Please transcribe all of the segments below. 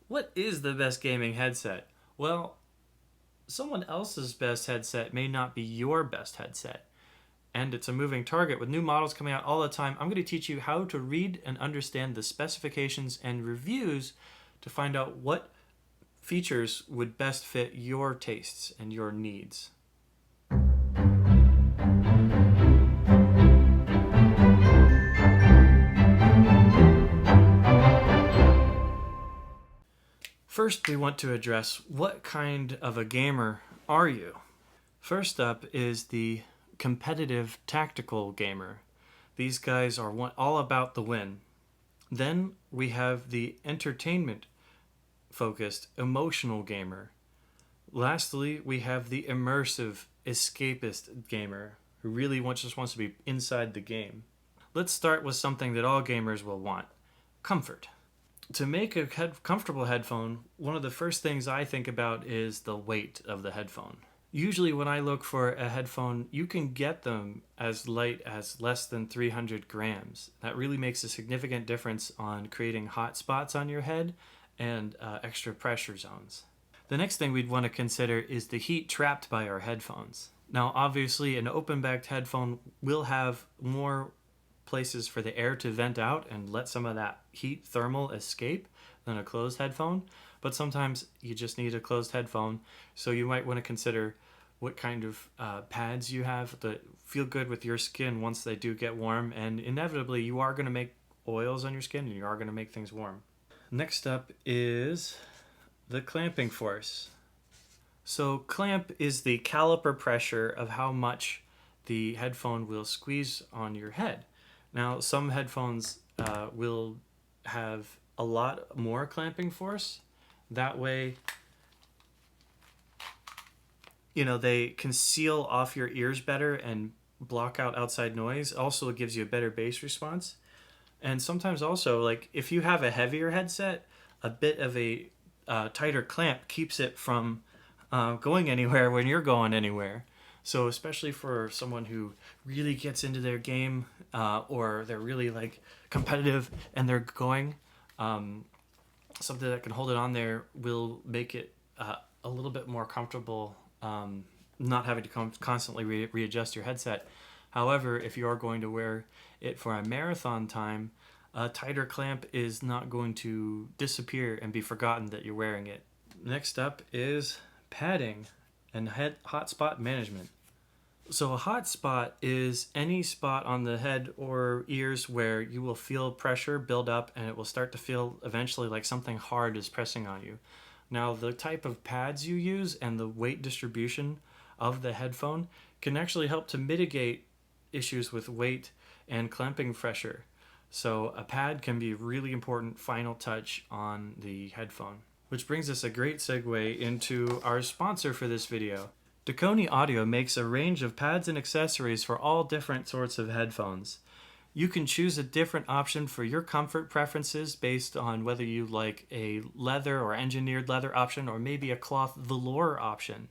What is the best gaming headset? Well, someone else's best headset may not be your best headset. And it's a moving target with new models coming out all the time. I'm going to teach you how to read and understand the specifications and reviews to find out what features would best fit your tastes and your needs. First, we want to address what kind of a gamer are you? First up is the competitive tactical gamer. These guys are all about the win. Then we have the entertainment focused emotional gamer. Lastly, we have the immersive escapist gamer who really just wants to be inside the game. Let's start with something that all gamers will want: comfort. To make a comfortable headphone, one of the first things I think about is the weight of the headphone. Usually, when I look for a headphone, you can get them as light as less than 300 grams. That really makes a significant difference on creating hot spots on your head and extra pressure zones. The next thing we'd want to consider is the heat trapped by our headphones. Now, obviously, an open-backed headphone will have more places for the air to vent out and let some of that heat thermal escape than a closed headphone, but sometimes you just need a closed headphone, so you might want to consider what kind of pads you have that feel good with your skin once they do get warm, and inevitably you are going to make oils on your skin and you are going to make things warm. Next up is the clamping force. So clamp is the caliper pressure of how much the headphone will squeeze on your head. Now, some headphones will have a lot more clamping force. That way, they can seal off your ears better and block out outside noise. Also, it gives you a better bass response. And sometimes also, like if you have a heavier headset, a bit of a tighter clamp keeps it from going anywhere when you're going anywhere. So especially for someone who really gets into their game or they're really like competitive and they're going, something that can hold it on there will make it a little bit more comfortable, not having to constantly readjust your headset. However, if you are going to wear it for a marathon time, a tighter clamp is not going to disappear and be forgotten that you're wearing it. Next up is padding and hotspot management. So a hot spot is any spot on the head or ears where you will feel pressure build up and it will start to feel eventually like something hard is pressing on you. Now, the type of pads you use and the weight distribution of the headphone can actually help to mitigate issues with weight and clamping pressure. So a pad can be a really important final touch on the headphone. Which brings us a great segue into our sponsor for this video. Deconi Audio makes a range of pads and accessories for all different sorts of headphones. You can choose a different option for your comfort preferences based on whether you like a leather or engineered leather option or maybe a cloth velour option.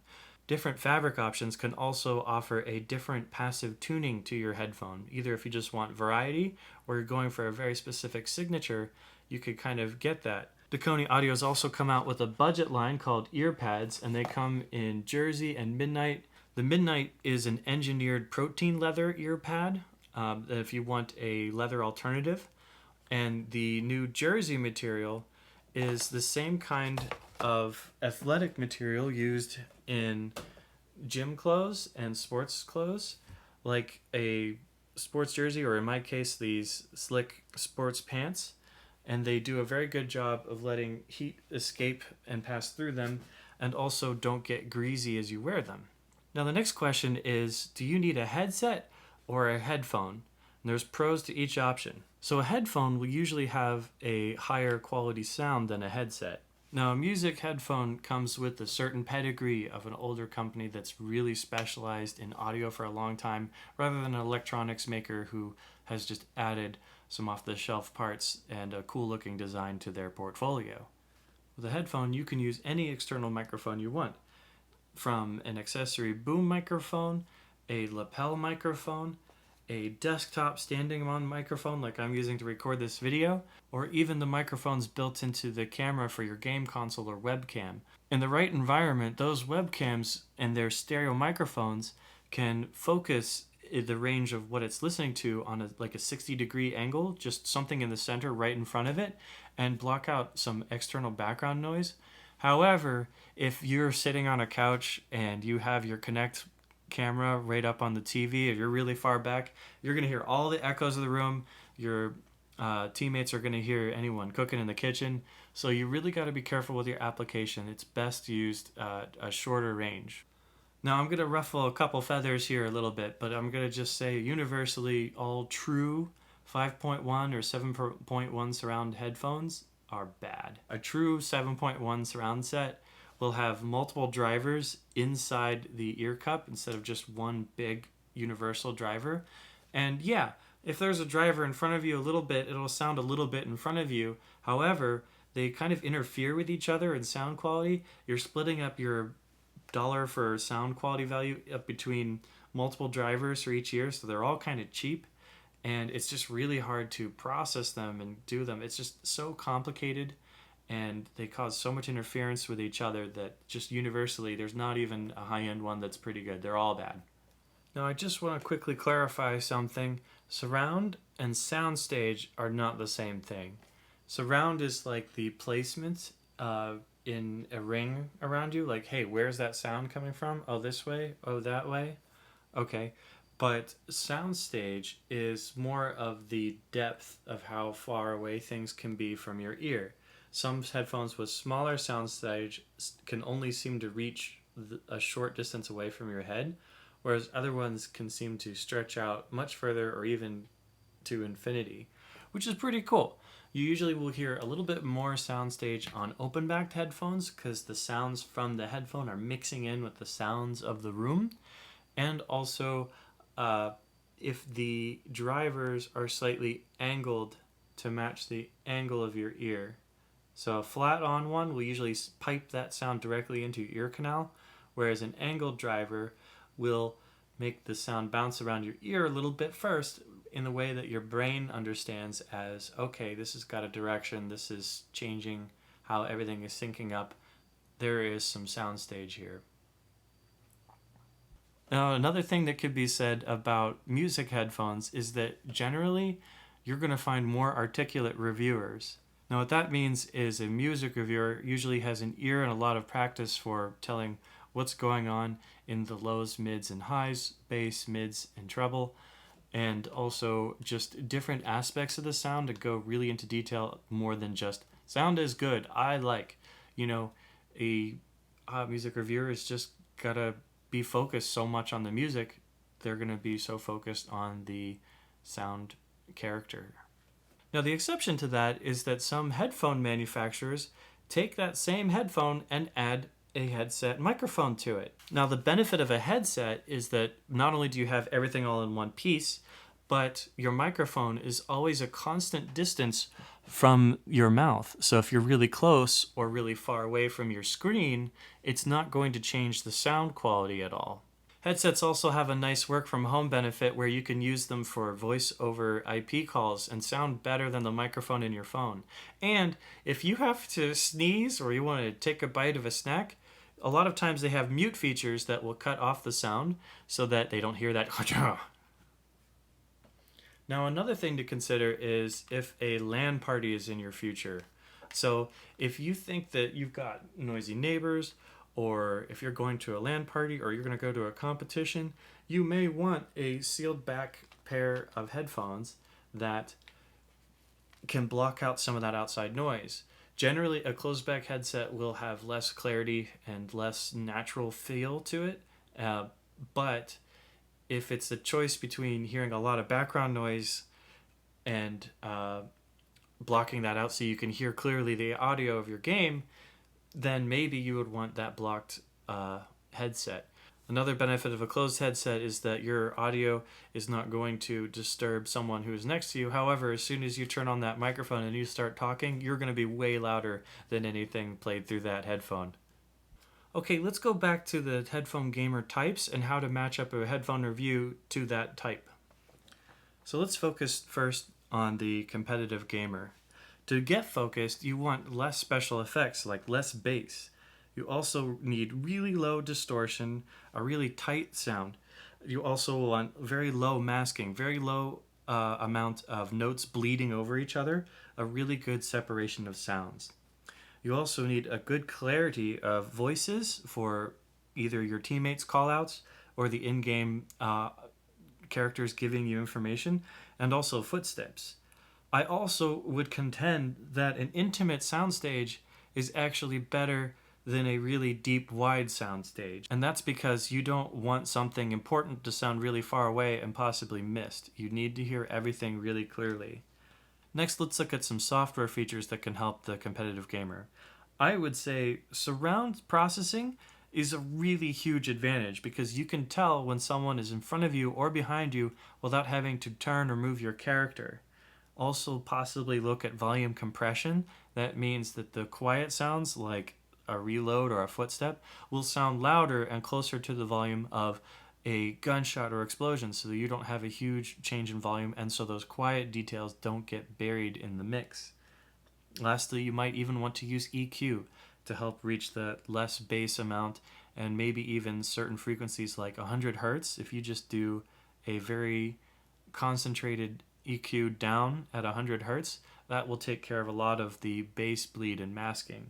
Different fabric options can also offer a different passive tuning to your headphone. Either if you just want variety or you're going for a very specific signature, you could kind of get that. Deconi Audio has also come out with a budget line called ear pads, and they come in Jersey and Midnight. The Midnight is an engineered protein leather ear pad if you want a leather alternative. And the new Jersey material is the same kind of athletic material used in gym clothes and sports clothes, like a sports jersey, or in my case, these slick sports pants. And they do a very good job of letting heat escape and pass through them, and also don't get greasy as you wear them. Now the next question is, do you need a headset or a headphone? And there's pros to each option. So a headphone will usually have a higher quality sound than a headset. Now a music headphone comes with a certain pedigree of an older company that's really specialized in audio for a long time, rather than an electronics maker who has just added some off-the-shelf parts and a cool-looking design to their portfolio. With a headphone, you can use any external microphone you want, from an accessory boom microphone, a lapel microphone, a desktop standing on microphone like I'm using to record this video, or even the microphones built into the camera for your game console or webcam. In the right environment, those webcams and their stereo microphones can focus the range of what it's listening to on a 60-degree angle, just something in the center right in front of it, and block out some external background noise. However, if you're sitting on a couch and you have your Kinect camera right up on the TV, if you're really far back, you're going to hear all the echoes of the room. Your teammates are going to hear anyone cooking in the kitchen. So you really got to be careful with your application. It's best used a shorter range. Now I'm going to ruffle a couple feathers here a little bit, but I'm going to just say universally all true 5.1 or 7.1 surround headphones are bad. A true 7.1 surround set will have multiple drivers inside the ear cup instead of just one big universal driver. And yeah, if there's a driver in front of you a little bit, it'll sound a little bit in front of you. However, they kind of interfere with each other in sound quality. You're splitting up your dollar for sound quality value up between multiple drivers for each ear, so they're all kind of cheap, and it's just really hard to process them and do them. It's just so complicated, and they cause so much interference with each other that just universally there's not even a high-end one that's pretty good. They're all bad. Now I just want to quickly clarify something. Surround and soundstage are not the same thing. Surround is like the placement in a ring around you, like, hey, where's that sound coming from? Oh, this way? Oh, that way? Okay. But soundstage is more of the depth of how far away things can be from your ear. Some headphones with smaller soundstage can only seem to reach a short distance away from your head, whereas other ones can seem to stretch out much further or even to infinity, which is pretty cool. You usually will hear a little bit more soundstage on open-backed headphones because the sounds from the headphone are mixing in with the sounds of the room. And also, if the drivers are slightly angled to match the angle of your ear. So a flat-on one will usually pipe that sound directly into your ear canal, whereas an angled driver will make the sound bounce around your ear a little bit first, in the way that your brain understands as, okay, this has got a direction, this is changing how everything is syncing up. There is some soundstage here. Now, another thing that could be said about music headphones is that generally you're going to find more articulate reviewers. Now, what that means is a music reviewer usually has an ear and a lot of practice for telling what's going on in the lows, mids, and highs, bass, mids, and treble, and also just different aspects of the sound to go really into detail more than just sound is good, I like. A music reviewer is just gotta be focused so much on the music, they're gonna be so focused on the sound character. Now the exception to that is that some headphone manufacturers take that same headphone and add a headset microphone to it. Now the benefit of a headset is that not only do you have everything all in one piece, but your microphone is always a constant distance from your mouth. So if you're really close or really far away from your screen, it's not going to change the sound quality at all. Headsets also have a nice work from home benefit where you can use them for voice over IP calls and sound better than the microphone in your phone. And if you have to sneeze or you want to take a bite of a snack, a lot of times they have mute features that will cut off the sound so that they don't hear that. Now, another thing to consider is if a LAN party is in your future. So if you think that you've got noisy neighbors, or if you're going to a LAN party, or you're going to go to a competition, you may want a sealed back pair of headphones that can block out some of that outside noise. Generally, a closed back headset will have less clarity and less natural feel to it, but if it's a choice between hearing a lot of background noise and blocking that out so you can hear clearly the audio of your game, then maybe you would want that blocked headset. Another benefit of a closed headset is that your audio is not going to disturb someone who is next to you. However, as soon as you turn on that microphone and you start talking, you're going to be way louder than anything played through that headphone. Okay, let's go back to the headphone gamer types and how to match up a headphone review to that type. So let's focus first on the competitive gamer. To get focused, you want less special effects, like less bass. You also need really low distortion, a really tight sound. You also want very low masking, very low amount of notes bleeding over each other, a really good separation of sounds. You also need a good clarity of voices for either your teammates' callouts or the in game characters giving you information, and also footsteps. I also would contend that an intimate soundstage is actually better than a really deep, wide soundstage. And that's because you don't want something important to sound really far away and possibly missed. You need to hear everything really clearly. Next, let's look at some software features that can help the competitive gamer. I would say surround processing is a really huge advantage because you can tell when someone is in front of you or behind you without having to turn or move your character. Also, possibly look at volume compression. That means that the quiet sounds, like a reload or a footstep, will sound louder and closer to the volume of a gunshot or explosion, so that you don't have a huge change in volume, and so those quiet details don't get buried in the mix. Lastly, you might even want to use EQ to help reach the less bass amount, and maybe even certain frequencies like 100 hertz. If you just do a very concentrated EQ down at 100 hertz, that will take care of a lot of the bass bleed and masking.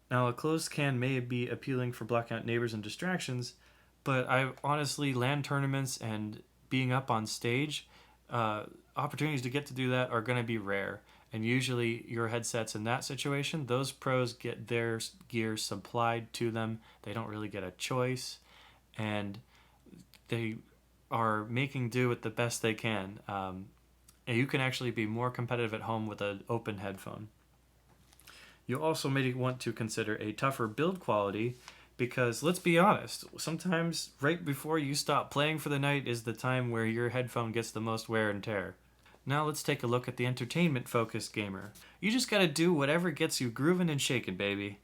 Now, a closed can may be appealing for blocking out neighbors and distractions, but I honestly, LAN tournaments and being up on stage, opportunities to get to do that are going to be rare. And usually, your headsets in that situation, those pros get their gear supplied to them. They don't really get a choice, and they are making do with the best they can. And you can actually be more competitive at home with an open headphone. You also may want to consider a tougher build quality because let's be honest, sometimes right before you stop playing for the night is the time where your headphone gets the most wear and tear. Now let's take a look at the entertainment focused gamer. You just gotta do whatever gets you grooving and shaking, baby.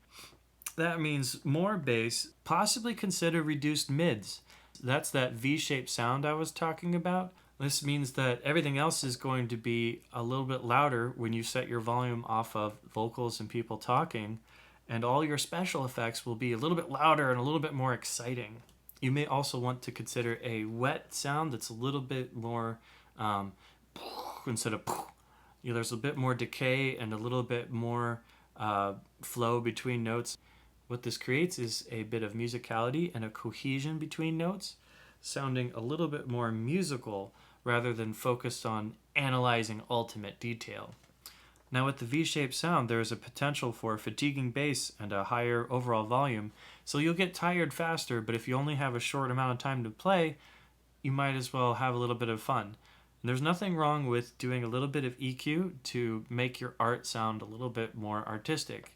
That means more bass, possibly consider reduced mids. That's that V-shaped sound I was talking about. This means that everything else is going to be a little bit louder when you set your volume off of vocals and people talking, and all your special effects will be a little bit louder and a little bit more exciting. You may also want to consider a wet sound that's a little bit more, instead of, there's a bit more decay and a little bit more flow between notes. What this creates is a bit of musicality and a cohesion between notes, sounding a little bit more musical rather than focused on analyzing ultimate detail. Now, with the V-shaped sound, there is a potential for fatiguing bass and a higher overall volume, so you'll get tired faster, but if you only have a short amount of time to play, you might as well have a little bit of fun. And there's nothing wrong with doing a little bit of EQ to make your art sound a little bit more artistic.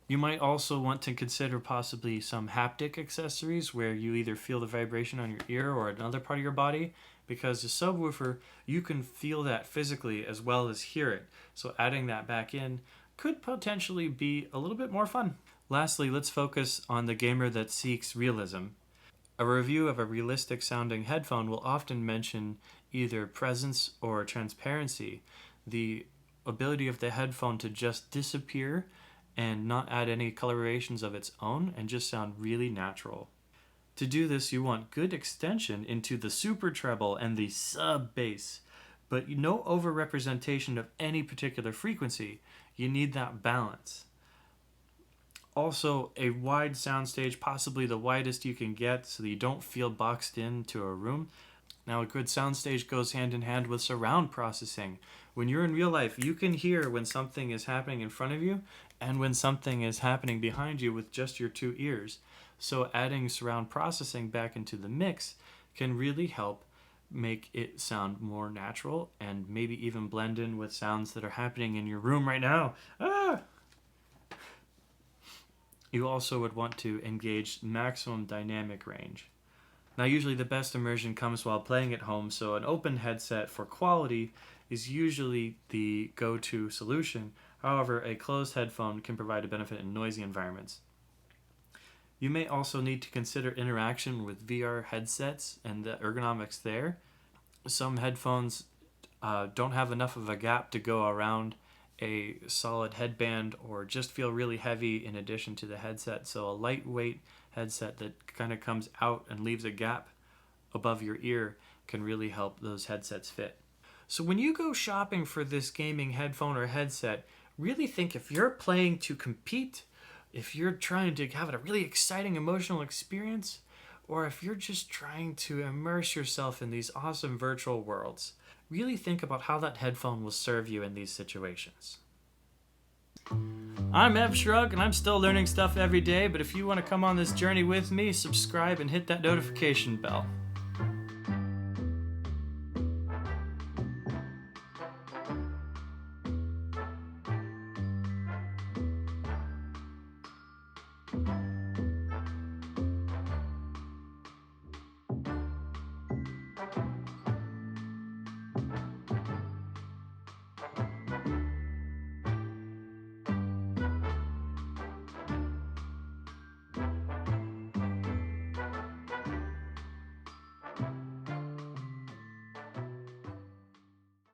You might also want to consider possibly some haptic accessories where you either feel the vibration on your ear or another part of your body, because the subwoofer, you can feel that physically as well as hear it. So adding that back in could potentially be a little bit more fun. Lastly, let's focus on the gamer that seeks realism. A review of a realistic sounding headphone will often mention either presence or transparency, the ability of the headphone to just disappear and not add any colorations of its own and just sound really natural. To do this, you want good extension into the super treble and the sub bass, but no overrepresentation of any particular frequency. You need that balance. Also, a wide soundstage, possibly the widest you can get so that you don't feel boxed into a room. Now, a good soundstage goes hand in hand with surround processing. When you're in real life, you can hear when something is happening in front of you and when something is happening behind you with just your two ears. So adding surround processing back into the mix can really help make it sound more natural and maybe even blend in with sounds that are happening in your room right now. You also would want to engage maximum dynamic range. Now, usually the best immersion comes while playing at home, so an open headset for quality is usually the go-to solution. However, a closed headphone can provide a benefit in noisy environments. You may also need to consider interaction with VR headsets and the ergonomics there. Some headphones don't have enough of a gap to go around a solid headband or just feel really heavy in addition to the headset. So a lightweight headset that kind of comes out and leaves a gap above your ear can really help those headsets fit. So when you go shopping for this gaming headphone or headset, really think if you're playing to compete, if you're trying to have a really exciting emotional experience, or if you're just trying to immerse yourself in these awesome virtual worlds. Really think about how that headphone will serve you in these situations. I'm Ev Shrug, and I'm still learning stuff every day, but if you want to come on this journey with me, subscribe and hit that notification bell.